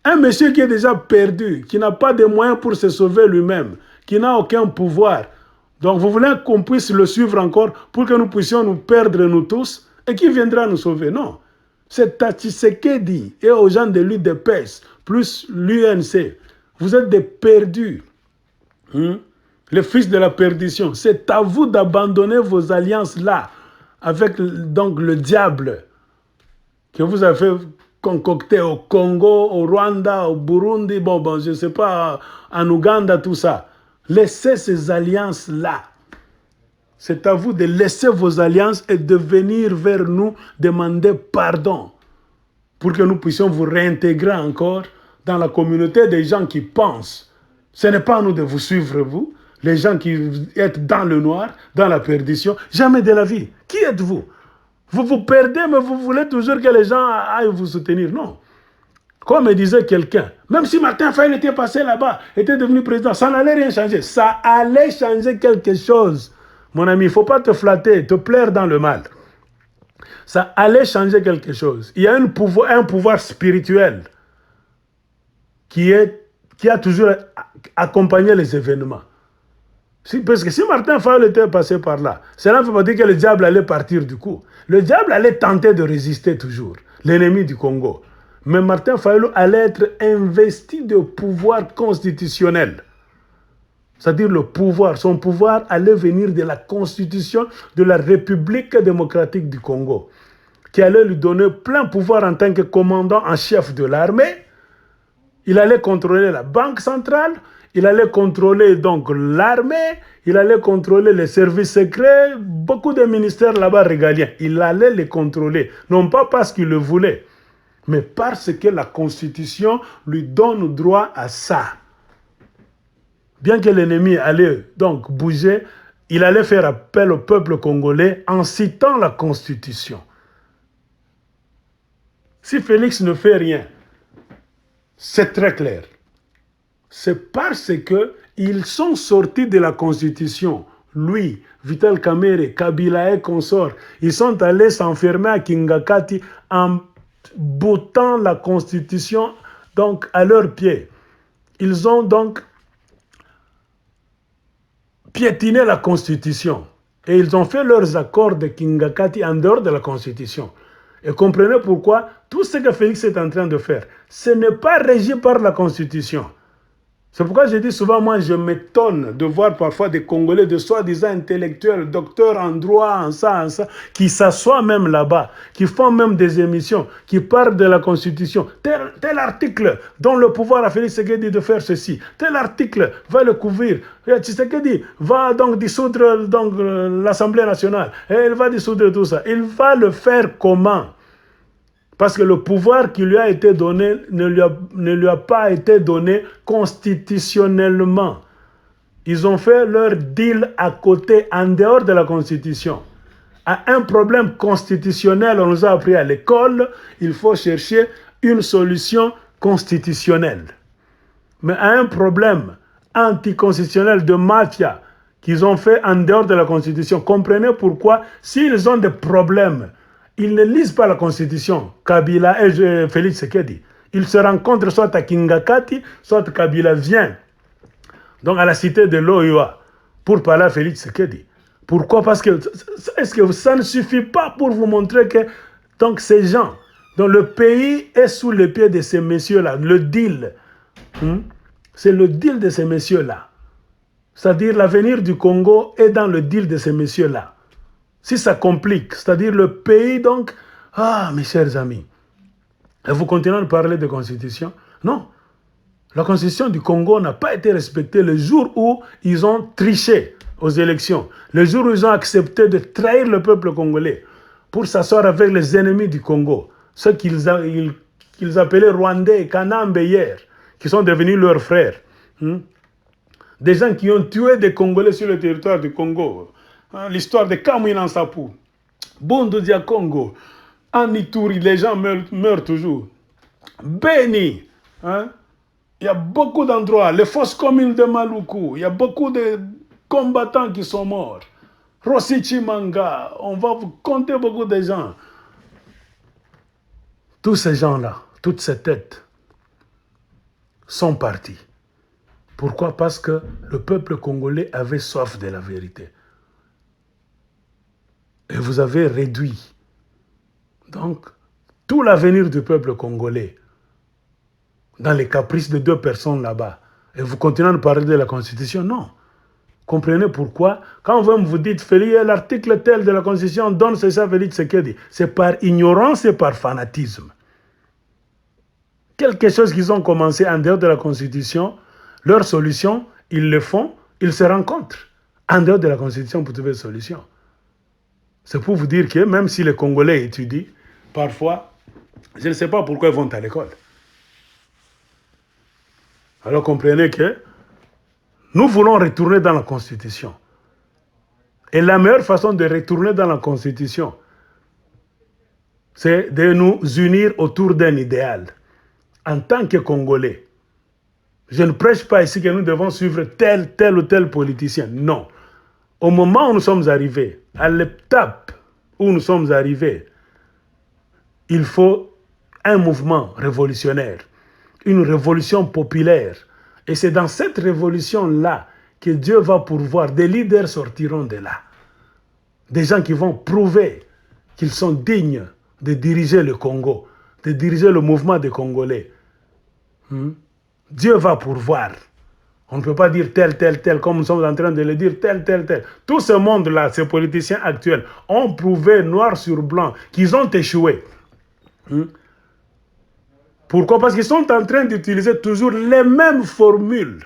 Un monsieur qui est déjà perdu, qui n'a pas de moyens pour se sauver lui-même, qui n'a aucun pouvoir. Donc vous voulez qu'on puisse le suivre encore pour que nous puissions nous perdre nous tous? Et qui viendra nous sauver? Non. C'est à Tshisekedi et aux gens de l'UDPS, plus l'UNC. Vous êtes des perdus. Les fils de la perdition. C'est à vous d'abandonner vos alliances-là avec donc le diable que vous avez concocté au Congo, au Rwanda, au Burundi, bon, je ne sais pas, en Ouganda, tout ça. Laissez ces alliances-là. C'est à vous de laisser vos alliances et de venir vers nous demander pardon pour que nous puissions vous réintégrer encore dans la communauté des gens qui pensent. Ce n'est pas à nous de vous suivre, vous, les gens qui êtes dans le noir, dans la perdition, jamais de la vie. Qui êtes-vous? Vous vous perdez, mais vous voulez toujours que les gens aillent vous soutenir. Non. Comme me disait quelqu'un, même si Martin Fayulu était passé là-bas, était devenu président, ça n'allait rien changer. Ça allait changer quelque chose. Mon ami, il ne faut pas te flatter, te plaire dans le mal. Ça allait changer quelque chose. Il y a un pouvoir spirituel qui a toujours accompagné les événements. Parce que si Martin Fayulu était passé par là, cela ne veut pas dire que le diable allait partir du coup. Le diable allait tenter de résister toujours, l'ennemi du Congo. Mais Martin Fayulu allait être investi de pouvoir constitutionnel. C'est-à-dire le pouvoir, son pouvoir allait venir de la constitution de la République démocratique du Congo, qui allait lui donner plein pouvoir en tant que commandant en chef de l'armée. Il allait contrôler la banque centrale, il allait contrôler donc l'armée, il allait contrôler les services secrets, beaucoup de ministères là-bas régaliens. Il allait les contrôler, non pas parce qu'il le voulait, mais parce que la Constitution lui donne droit à ça. Bien que l'ennemi allait donc bouger, il allait faire appel au peuple congolais en citant la Constitution. Si Félix ne fait rien, c'est très clair. C'est parce qu'ils sont sortis de la Constitution. Lui, Vital Kamerhe, Kabila et consorts, ils sont allés s'enfermer à Kingakati en boutant la Constitution donc, à leurs pieds. Ils ont donc piétiné la Constitution. Et ils ont fait leurs accords de Kingakati en dehors de la Constitution. Et comprenez pourquoi tout ce que Félix est en train de faire, ce n'est pas régi par la Constitution. C'est pourquoi je dis souvent, moi, je m'étonne de voir parfois des Congolais de soi-disant intellectuels, docteurs en droit, en ça, qui s'assoient même là-bas, qui font même des émissions, qui parlent de la Constitution. Tel article donne le pouvoir à Félix Tshisekedi de faire ceci. Tel article va le couvrir. Tshisekedi va donc dissoudre l'Assemblée nationale. Et il va dissoudre tout ça. Il va le faire comment? Parce que le pouvoir qui lui a été donné ne lui a pas été donné constitutionnellement. Ils ont fait leur deal à côté, en dehors de la Constitution. À un problème constitutionnel, on nous a appris à l'école, il faut chercher une solution constitutionnelle. Mais à un problème anticonstitutionnel de mafia qu'ils ont fait en dehors de la Constitution, comprenez pourquoi, s'ils ont des problèmes, ils ne lisent pas la Constitution, Kabila et Félix Tshisekedi. Ils se rencontrent soit à Kingakati, soit Kabila vient donc à la cité de l'OUA pour parler à Félix Tshisekedi. Pourquoi? Parce que est-ce que ça ne suffit pas pour vous montrer que donc ces gens, dont le pays est sous les pieds de ces messieurs-là, le deal, c'est le deal de ces messieurs-là. C'est-à-dire l'avenir du Congo est dans le deal de ces messieurs-là. Si ça complique, c'est-à-dire le pays, donc, mes chers amis, et vous continuez de parler de constitution? Non. La constitution du Congo n'a pas été respectée le jour où ils ont triché aux élections, le jour où ils ont accepté de trahir le peuple congolais pour s'asseoir avec les ennemis du Congo, ceux qu'ils appelaient Rwandais et Kanambe hier, qui sont devenus leurs frères. Des gens qui ont tué des Congolais sur le territoire du Congo. L'histoire de Kamwina Nsapu, Bundu Dia Congo, en Ituri, les gens meurent toujours. Beni, il y a beaucoup d'endroits, les fosses communes de Maluku, il y a beaucoup de combattants qui sont morts. Rossi Chimanga, on va vous compter beaucoup de gens. Tous ces gens-là, toutes ces têtes, sont partis. Pourquoi? Parce que le peuple congolais avait soif de la vérité. Et vous avez réduit donc tout l'avenir du peuple congolais dans les caprices de 2 personnes là-bas. Et vous continuez à parler de la Constitution? Non. Comprenez pourquoi? Quand vous dites, Félix, l'article tel de la Constitution donne c'est ça, Félix Tshisekedi. C'est par ignorance et par fanatisme. Quelque chose qu'ils ont commencé en dehors de la Constitution, leur solution, ils le font, ils se rencontrent. En dehors de la Constitution pour trouver une solution. C'est pour vous dire que même si les Congolais étudient, parfois, je ne sais pas pourquoi ils vont à l'école. Alors comprenez que nous voulons retourner dans la Constitution. Et la meilleure façon de retourner dans la Constitution, c'est de nous unir autour d'un idéal. En tant que Congolais, je ne prêche pas ici que nous devons suivre tel ou tel politicien. Non. Au moment où nous sommes arrivés, à l'étape où nous sommes arrivés, il faut un mouvement révolutionnaire, une révolution populaire. Et c'est dans cette révolution-là que Dieu va pourvoir. Des leaders sortiront de là. Des gens qui vont prouver qu'ils sont dignes de diriger le Congo, de diriger le mouvement des Congolais. Dieu va pourvoir. On ne peut pas dire tel, comme nous sommes en train de le dire, tel. Tout ce monde-là, ces politiciens actuels, ont prouvé noir sur blanc qu'ils ont échoué. Pourquoi? Parce qu'ils sont en train d'utiliser toujours les mêmes formules.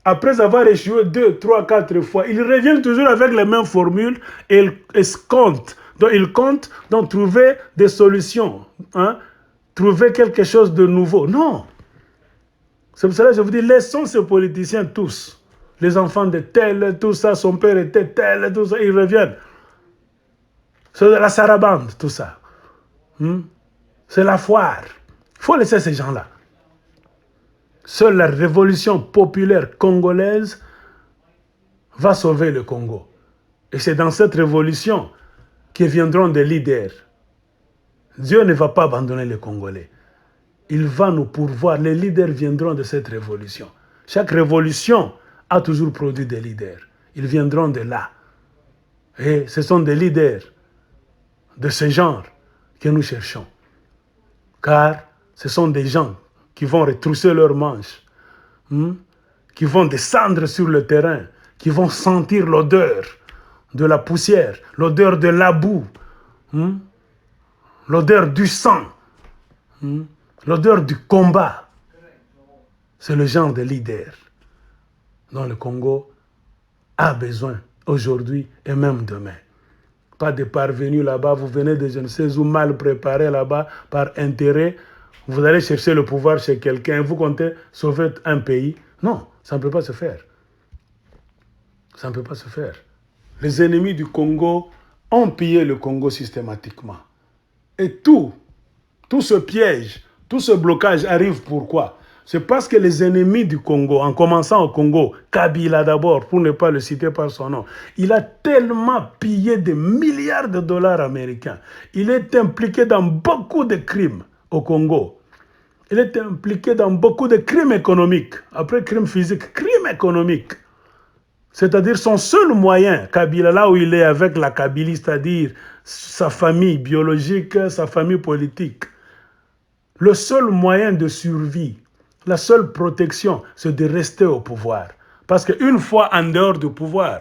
Après avoir échoué 2, 3, 4 fois, ils reviennent toujours avec les mêmes formules et ils comptent. Donc ils comptent donc trouver des solutions, trouver quelque chose de nouveau. Non. C'est pour cela que je vous dis, laissons ces politiciens tous. Les enfants de tel, tout ça, son père était tel, tout ça, ils reviennent. C'est de la sarabande, tout ça. C'est la foire. Il faut laisser ces gens-là. Seule la révolution populaire congolaise va sauver le Congo. Et c'est dans cette révolution que viendront des leaders. Dieu ne va pas abandonner les Congolais. Il va nous pourvoir. Les leaders viendront de cette révolution. Chaque révolution a toujours produit des leaders. Ils viendront de là. Et ce sont des leaders de ce genre que nous cherchons. Car ce sont des gens qui vont retrousser leurs manches, qui vont descendre sur le terrain, qui vont sentir l'odeur de la poussière, l'odeur de la boue, l'odeur du sang, l'odeur du combat. C'est le genre de leader dont le Congo a besoin aujourd'hui et même demain. Pas de parvenus là-bas, vous venez de je ne sais où mal préparés là-bas par intérêt. Vous allez chercher le pouvoir chez quelqu'un, vous comptez sauver un pays. Non, ça ne peut pas se faire. Ça ne peut pas se faire. Les ennemis du Congo ont pillé le Congo systématiquement. Et tout ce piège, tout ce blocage arrive pourquoi? C'est parce que les ennemis du Congo, en commençant au Congo, Kabila d'abord, pour ne pas le citer par son nom, il a tellement pillé des milliards de dollars américains. Il est impliqué dans beaucoup de crimes au Congo. Il est impliqué dans beaucoup de crimes économiques. Après crimes physiques, crimes économiques. C'est-à-dire son seul moyen, Kabila, là où il est avec la Kabylie, c'est-à-dire sa famille biologique, sa famille politique, le seul moyen de survie, la seule protection, c'est de rester au pouvoir. Parce qu'une fois en dehors du pouvoir,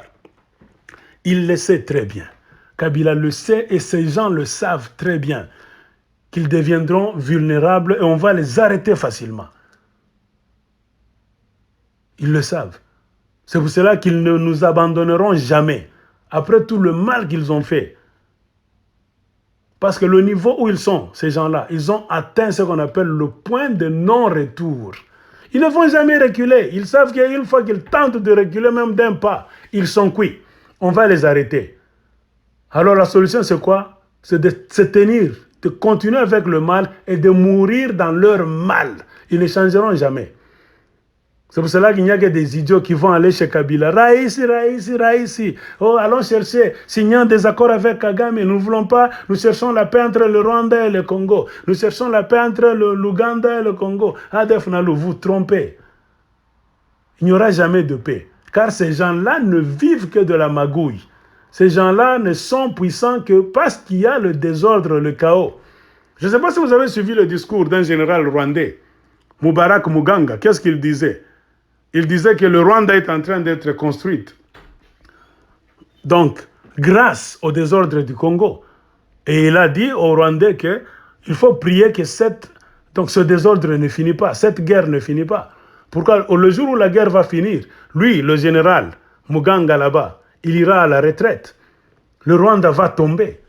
il le sait très bien. Kabila le sait et ces gens le savent très bien, qu'ils deviendront vulnérables et on va les arrêter facilement. Ils le savent. C'est pour cela qu'ils ne nous abandonneront jamais, après tout le mal qu'ils ont fait. Parce que le niveau où ils sont, ces gens-là, ils ont atteint ce qu'on appelle le point de non-retour. Ils ne vont jamais reculer. Ils savent qu'une fois qu'ils tentent de reculer même d'un pas, ils sont cuits. On va les arrêter. Alors la solution, c'est quoi? C'est de se tenir, de continuer avec le mal et de mourir dans leur mal. Ils ne changeront jamais. C'est pour cela qu'il n'y a que des idiots qui vont aller chez Kabila. Raïsi, Raïsi, Raïsi. Oh, allons chercher, signant des accords avec Kagame. Nous ne voulons pas, nous cherchons la paix entre le Rwanda et le Congo. Nous cherchons la paix entre l'Ouganda et le Congo. Adef Nalou, vous trompez. Il n'y aura jamais de paix. Car ces gens-là ne vivent que de la magouille. Ces gens-là ne sont puissants que parce qu'il y a le désordre, le chaos. Je ne sais pas si vous avez suivi le discours d'un général rwandais, Mubarak Muganga. Qu'est-ce qu'il disait? Il disait que le Rwanda est en train d'être construit. Donc, grâce au désordre du Congo. Et il a dit aux Rwandais qu'il faut prier que ce désordre ne finisse pas, cette guerre ne finit pas. Pourquoi? Le jour où la guerre va finir, lui, le général Muganga là-bas, il ira à la retraite. Le Rwanda va tomber.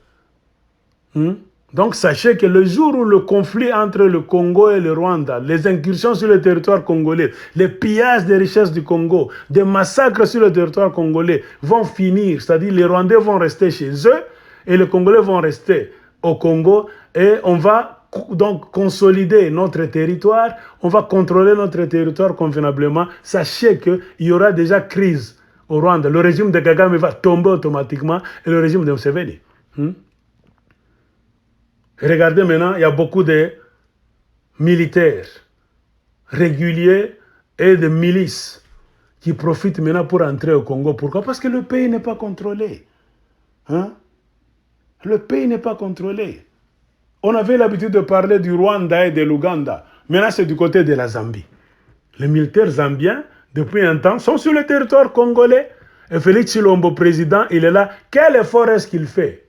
Donc sachez que le jour où le conflit entre le Congo et le Rwanda, les incursions sur le territoire congolais, les pillages des richesses du Congo, des massacres sur le territoire congolais vont finir. C'est-à-dire les Rwandais vont rester chez eux et les Congolais vont rester au Congo et on va donc consolider notre territoire, on va contrôler notre territoire convenablement. Sachez qu'il y aura déjà crise au Rwanda. Le régime de Kagame va tomber automatiquement et le régime de Museveni. Regardez maintenant, il y a beaucoup de militaires réguliers et de milices qui profitent maintenant pour entrer au Congo. Pourquoi? Parce que le pays n'est pas contrôlé. Le pays n'est pas contrôlé. On avait l'habitude de parler du Rwanda et de l'Ouganda. Maintenant, c'est du côté de la Zambie. Les militaires zambiens, depuis un temps, sont sur le territoire congolais. Et Félix Tshilombo, président, il est là. Quel effort est-ce qu'il fait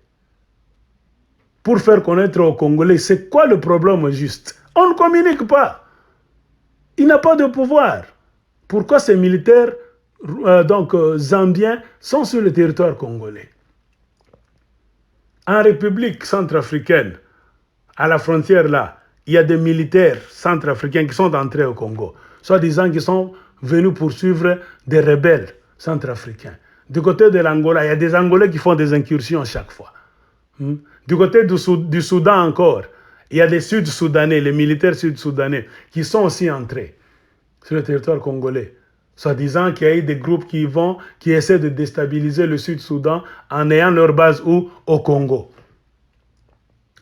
pour faire connaître aux Congolais c'est quoi le problème juste? On ne communique pas. Il n'a pas de pouvoir. Pourquoi ces militaires zambiens sont sur le territoire congolais? En République centrafricaine, à la frontière là, il y a des militaires centrafricains qui sont entrés au Congo, soi-disant qu'ils sont venus poursuivre des rebelles centrafricains. Du côté de l'Angola, il y a des Angolais qui font des incursions chaque fois. Du côté du Soudan encore, il y a des Sud-Soudanais, les militaires Sud-Soudanais, qui sont aussi entrés sur le territoire congolais, soi-disant qu'il y a eu des groupes qui essaient de déstabiliser le Sud-Soudan en ayant leur base où? Au Congo.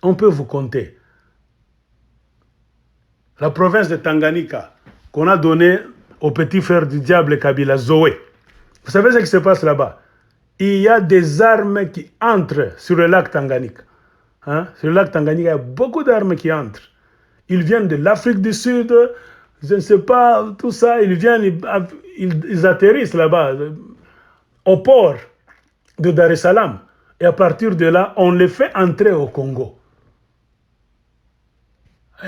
On peut vous compter. La province de Tanganyika, qu'on a donnée au petit frère du diable Kabila, Zoé. Vous savez ce qui se passe là-bas? Il y a des armes qui entrent sur le lac Tanganyika. Sur le lac Tanganyika, il y a beaucoup d'armes qui entrent. Ils viennent de l'Afrique du Sud, je ne sais pas, tout ça, ils atterrissent là-bas, au port de Dar es Salaam. Et à partir de là, on les fait entrer au Congo.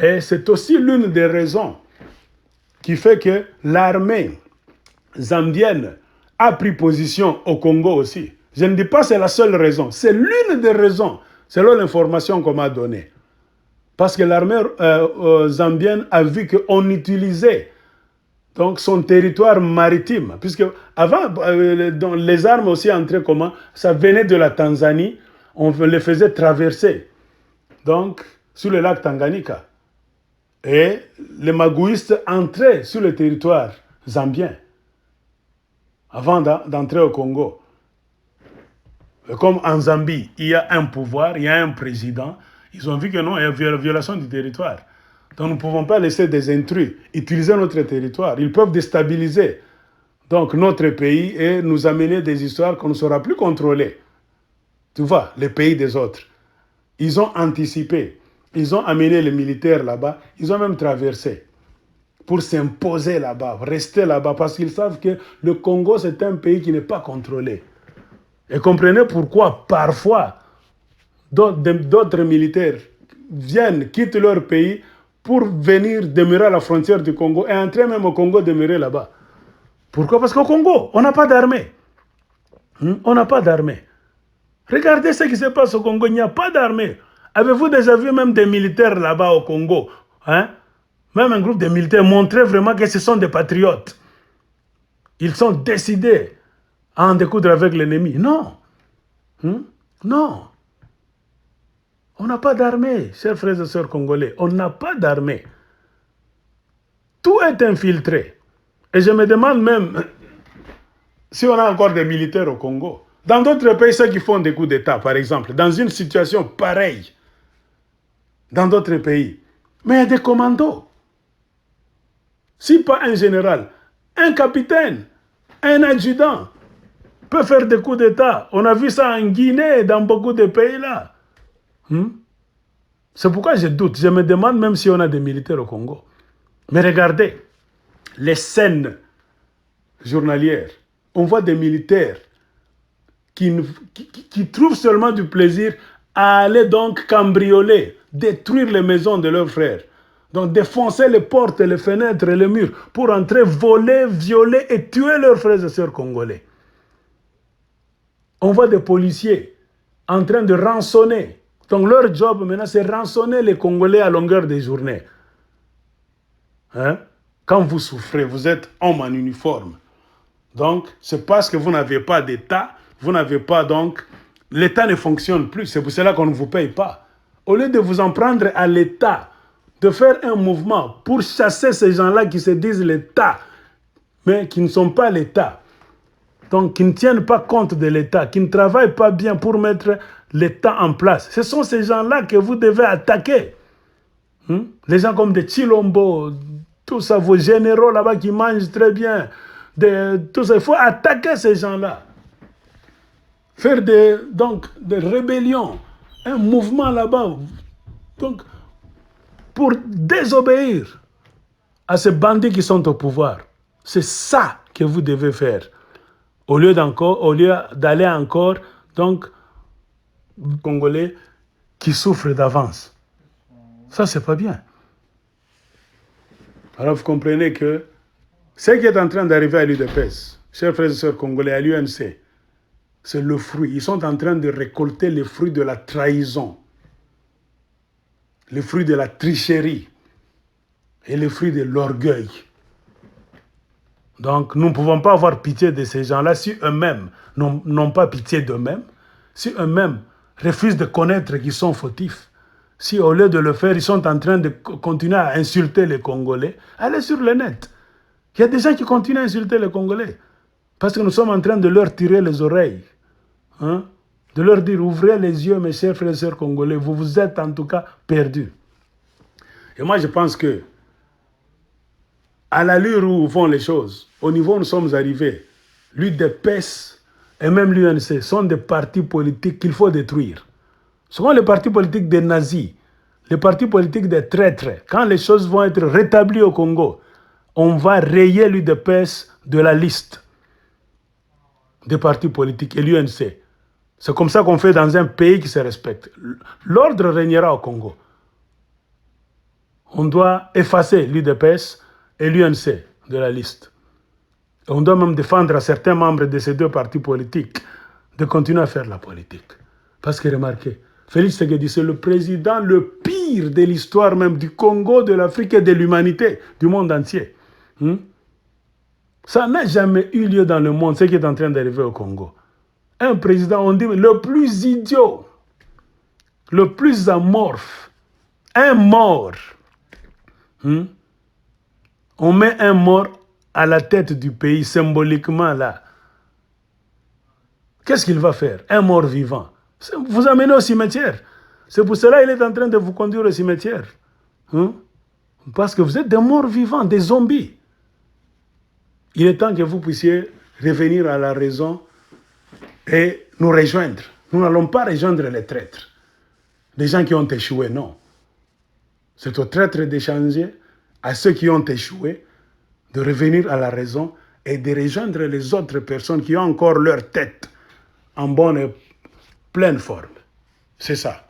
Et c'est aussi l'une des raisons qui fait que l'armée zambienne a pris position au Congo aussi. Je ne dis pas que c'est la seule raison, c'est l'une des raisons, selon l'information qu'on m'a donnée. Parce que l'armée zambienne a vu qu'on utilisait donc son territoire maritime. Puisque avant, les armes aussi entraient comment? Ça venait de la Tanzanie, on les faisait traverser. Donc, sur le lac Tanganyika. Et les magouistes entraient sur le territoire zambien avant d'entrer au Congo. Et comme en Zambie, il y a un pouvoir, il y a un président, ils ont vu que non, il y a violation du territoire. Donc nous ne pouvons pas laisser des intrus utiliser notre territoire. Ils peuvent déstabiliser donc notre pays et nous amener des histoires qu'on ne saura plus contrôler. Tu vois, les pays des autres. Ils ont anticipé. Ils ont amené les militaires là-bas. Ils ont même traversé pour s'imposer là-bas, rester là-bas, parce qu'ils savent que le Congo, c'est un pays qui n'est pas contrôlé. Et comprenez pourquoi, parfois, d'autres militaires viennent, quittent leur pays pour venir demeurer à la frontière du Congo et entrer même au Congo, demeurer là-bas. Pourquoi? Parce qu'au Congo, on n'a pas d'armée. On n'a pas d'armée. Regardez ce qui se passe au Congo, il n'y a pas d'armée. Avez-vous déjà vu même des militaires là-bas au Congo? Même un groupe de militaires montrer vraiment que ce sont des patriotes. Ils sont décidés à en découdre avec l'ennemi. Non. Non. On n'a pas d'armée, chers frères et sœurs congolais. On n'a pas d'armée. Tout est infiltré. Et je me demande même si on a encore des militaires au Congo. Dans d'autres pays, ceux qui font des coups d'État, par exemple, dans une situation pareille, dans d'autres pays, mais il y a des commandos. Si pas un général, un capitaine, un adjudant peut faire des coups d'État. On a vu ça en Guinée et dans beaucoup de pays là. C'est pourquoi je doute. Je me demande même si on a des militaires au Congo. Mais regardez, les scènes journalières, on voit des militaires qui trouvent seulement du plaisir à aller donc cambrioler, détruire les maisons de leurs frères. Donc défoncer les portes, les fenêtres et les murs pour entrer, voler, violer et tuer leurs frères et sœurs congolais. On voit des policiers en train de rançonner. Donc leur job maintenant, c'est rançonner les Congolais à longueur des journées. Quand vous souffrez, vous êtes homme en uniforme. Donc, c'est parce que vous n'avez pas d'État, vous n'avez pas donc... L'État ne fonctionne plus, c'est pour cela qu'on ne vous paye pas. Au lieu de vous en prendre à l'État, de faire un mouvement pour chasser ces gens-là qui se disent l'État, mais qui ne sont pas l'État, donc qui ne tiennent pas compte de l'État, qui ne travaillent pas bien pour mettre l'État en place. Ce sont ces gens-là que vous devez attaquer. Les gens comme des Chilombo, tout ça, vos généraux là-bas qui mangent très bien, tout ça, il faut attaquer ces gens-là. Faire des rébellions, un mouvement là-bas, donc, pour désobéir à ces bandits qui sont au pouvoir. C'est ça que vous devez faire. Au lieu d'aller encore, donc, Congolais qui souffrent d'avance. Ça, c'est pas bien. Alors, vous comprenez que ce qui est en train d'arriver à l'UDPS, chers frères et sœurs congolais, à l'UNC, c'est le fruit. Ils sont en train de récolter les fruits de la trahison, les fruits de la tricherie et les fruits de l'orgueil. Donc, nous ne pouvons pas avoir pitié de ces gens-là si eux-mêmes n'ont pas pitié d'eux-mêmes, si eux-mêmes refusent de connaître qu'ils sont fautifs. Si au lieu de le faire, ils sont en train de continuer à insulter les Congolais, allez sur le net. Il y a des gens qui continuent à insulter les Congolais. Parce que nous sommes en train de leur tirer les oreilles. De leur dire, ouvrez les yeux, mes chers frères et sœurs congolais. Vous êtes en tout cas perdus. Et moi, je pense que, à l'allure où vont les choses, au niveau où nous sommes arrivés, l'UDPS et même l'UNC sont des partis politiques qu'il faut détruire. Ce sont les partis politiques des nazis, les partis politiques des traîtres. Quand les choses vont être rétablies au Congo, on va rayer l'UDPS de la liste des partis politiques et l'UNC. C'est comme ça qu'on fait dans un pays qui se respecte. L'ordre régnera au Congo. On doit effacer l'UDPS et l'UNC de la liste. Et on doit même défendre à certains membres de ces deux partis politiques de continuer à faire la politique. Parce que remarquez, Félix Tshisekedi, c'est le président le pire de l'histoire même du Congo, de l'Afrique et de l'humanité, du monde entier. Ça n'a jamais eu lieu dans le monde, ce qui est en train d'arriver au Congo. Un président, on dit, le plus idiot, le plus amorphe, un mort. On met un mort à la tête du pays, symboliquement là. Qu'est-ce qu'il va faire? Un mort vivant. Vous amenez au cimetière. C'est pour cela qu'il est en train de vous conduire au cimetière. Parce que vous êtes des morts vivants, des zombies. Il est temps que vous puissiez revenir à la raison et nous rejoindre. Nous n'allons pas rejoindre les traîtres. Les gens qui ont échoué, non. C'est aux traîtres d'échanger, à ceux qui ont échoué, de revenir à la raison et de rejoindre les autres personnes qui ont encore leur tête en bonne et pleine forme. C'est ça.